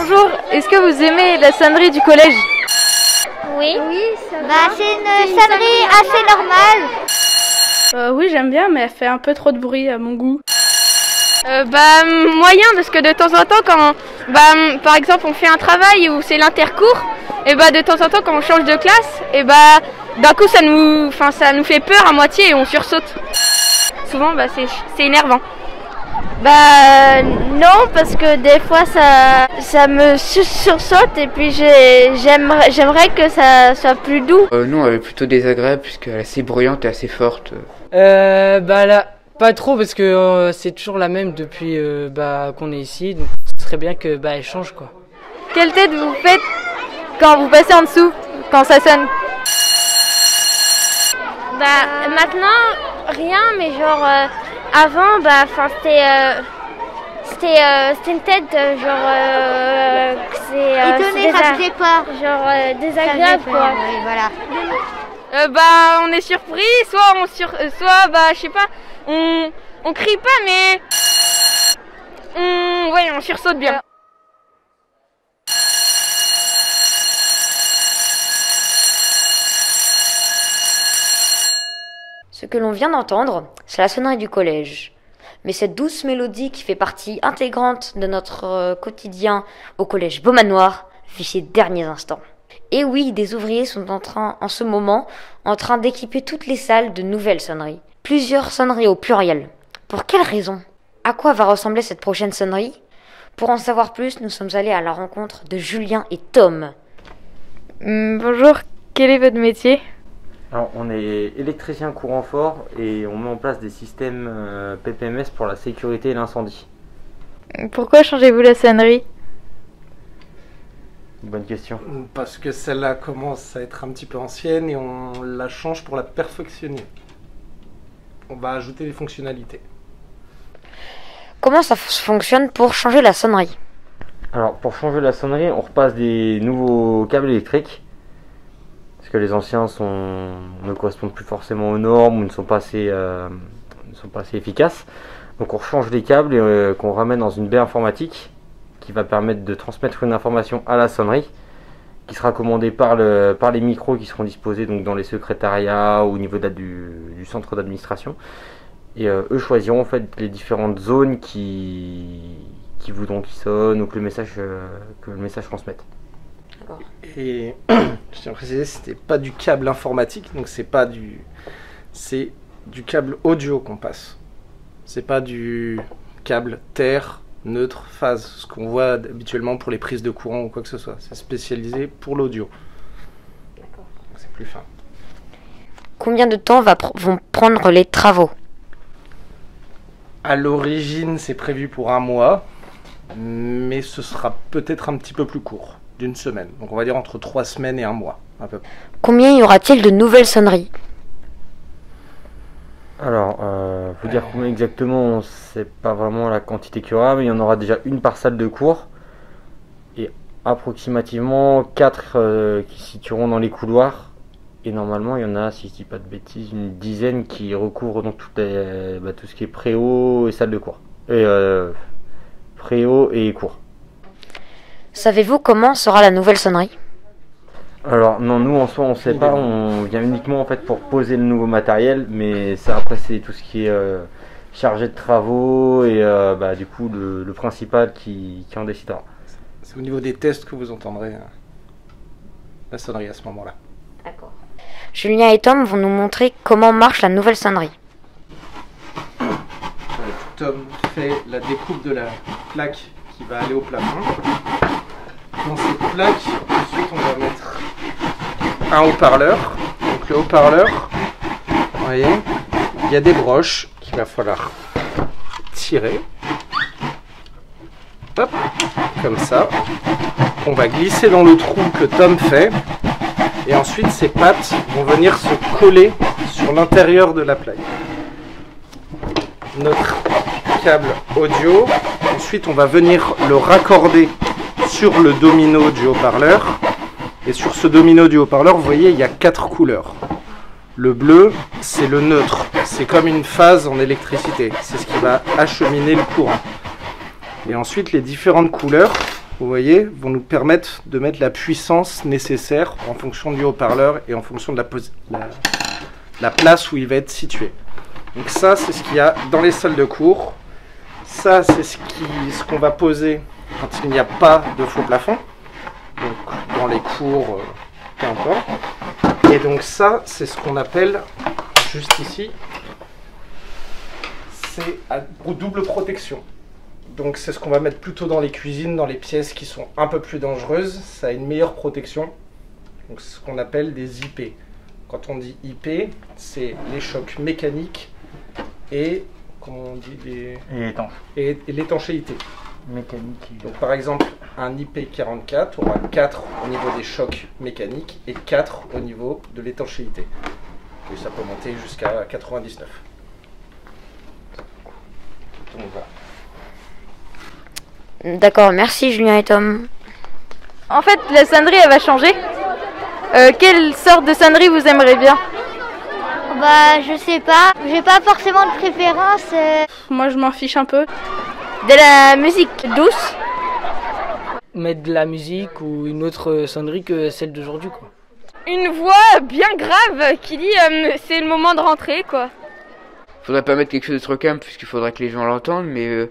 Bonjour, est-ce que vous aimez la sonnerie du collège? Oui. C'est une sonnerie assez normale. Oui, j'aime bien, mais elle fait un peu trop de bruit à mon goût. Moyen, parce que de temps en temps, quand par exemple on fait un travail où c'est l'intercours, et de temps en temps quand on change de classe, et d'un coup ça nous fait peur à moitié et on sursaute. Souvent c'est énervant. Non, parce que des fois ça me sursaute et puis j'aimerais que ça soit plus doux. Non, elle est plutôt désagréable puisqu'elle est assez bruyante et assez forte. Là, pas trop parce que c'est toujours la même depuis qu'on est ici, donc ce serait bien que elle change quoi. Quelle tête vous faites quand vous passez en dessous, quand ça sonne? Maintenant rien, mais genre avant c'était une tête étonnée, ça faisait peur, genre désagréable quoi. Oui, voilà. On est surpris, soit je sais pas, on crie pas, mais on sursaute bien. Ce que l'on vient d'entendre, c'est la sonnerie du collège. Mais cette douce mélodie qui fait partie intégrante de notre quotidien au collège Beaumanoir vit ses derniers instants. Et oui, des ouvriers sont en ce moment en train d'équiper toutes les salles de nouvelles sonneries. Plusieurs sonneries au pluriel. Pour quelle raison? À quoi va ressembler cette prochaine sonnerie? Pour en savoir plus, nous sommes allés à la rencontre de Julien et Tom. Bonjour, quel est votre métier? Alors, on est électricien courant fort et on met en place des systèmes PPMS pour la sécurité et l'incendie. Pourquoi changez-vous la sonnerie? Bonne question. Parce que celle-là commence à être un petit peu ancienne et on la change pour la perfectionner. On va ajouter des fonctionnalités. Comment ça fonctionne pour changer la sonnerie? Alors, pour changer la sonnerie, on repasse des nouveaux câbles électriques. Parce que les anciens ne correspondent plus forcément aux normes ou ne sont pas assez efficaces. Donc on change les câbles et qu'on ramène dans une baie informatique qui va permettre de transmettre une information à la sonnerie qui sera commandée par les micros qui seront disposés donc dans les secrétariats ou au niveau du centre d'administration. Et eux choisiront en fait les différentes zones qui voudront qu'ils sonnent ou que le message transmette. Et je tiens à préciser, c'était pas du câble informatique, donc c'est du câble audio qu'on passe. C'est pas du câble terre, neutre, phase, ce qu'on voit habituellement pour les prises de courant ou quoi que ce soit. C'est spécialisé pour l'audio. D'accord. C'est plus fin. Combien de temps vont prendre les travaux? À l'origine, c'est prévu pour 1 mois, mais ce sera peut-être un petit peu plus court. D'une semaine, donc on va dire entre 3 semaines et 1 mois à peu près. Combien y aura-t-il de nouvelles sonneries? Alors, vous dire combien exactement, c'est pas vraiment la quantité qu'il y aura, mais il y en aura déjà une par salle de cours et approximativement 4 qui se situeront dans les couloirs. Et normalement, il y en a, si je dis pas de bêtises, une dizaine qui recouvrent donc tout ce qui est préau et salle de cours. Et préau et cours. Savez-vous comment sera la nouvelle sonnerie? Alors non, nous en soi on sait pas, on vient uniquement en fait pour poser le nouveau matériel, mais ça après c'est tout ce qui est chargé de travaux et du coup le principal qui en décidera. C'est au niveau des tests que vous entendrez la sonnerie à ce moment-là. D'accord. Julien et Tom vont nous montrer comment marche la nouvelle sonnerie. Tom fait la découpe de la plaque qui va aller au plafond. Dans cette plaque, ensuite on va mettre un haut-parleur. Donc le haut-parleur, vous voyez, il y a des broches qu'il va falloir tirer. Hop, comme ça. On va glisser dans le trou que Tom fait. Et ensuite ces pattes vont venir se coller sur l'intérieur de la plaque. Notre câble audio, ensuite on va venir le raccorder sur le domino du haut-parleur. Et sur ce domino du haut-parleur, vous voyez, il y a 4 couleurs. Le bleu, c'est le neutre. C'est comme une phase en électricité. C'est ce qui va acheminer le courant. Et ensuite, les différentes couleurs, vous voyez, vont nous permettre de mettre la puissance nécessaire en fonction du haut-parleur et en fonction de la place où il va être situé. Donc ça, c'est ce qu'il y a dans les salles de cours. Ça, c'est ce qu'on va poser quand il n'y a pas de faux plafond. Donc dans les cours, peu importe. Et donc ça, c'est ce qu'on appelle, juste ici, c'est à double protection. Donc c'est ce qu'on va mettre plutôt dans les cuisines, dans les pièces qui sont un peu plus dangereuses. Ça a une meilleure protection. Donc c'est ce qu'on appelle des IP. Quand on dit IP, c'est les chocs mécaniques et, comment on dit, et l'étanchéité. Mécanique. Donc par exemple, un IP44 aura 4 au niveau des chocs mécaniques et 4 au niveau de l'étanchéité. Et ça peut monter jusqu'à 99. Donc voilà. D'accord, merci Julien et Tom. En fait, la sonnerie, elle va changer. Quelle sorte de sonnerie vous aimeriez bien? Bah, je sais pas. J'ai pas forcément de préférence. Moi, je m'en fiche un peu. De la musique douce? Mettre de la musique ou une autre sonnerie que celle d'aujourd'hui, quoi. Une voix bien grave qui dit c'est le moment de rentrer, quoi. Faudrait pas mettre quelque chose de trop calme puisqu'il faudrait que les gens l'entendent, mais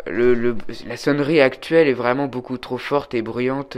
la sonnerie actuelle est vraiment beaucoup trop forte et bruyante.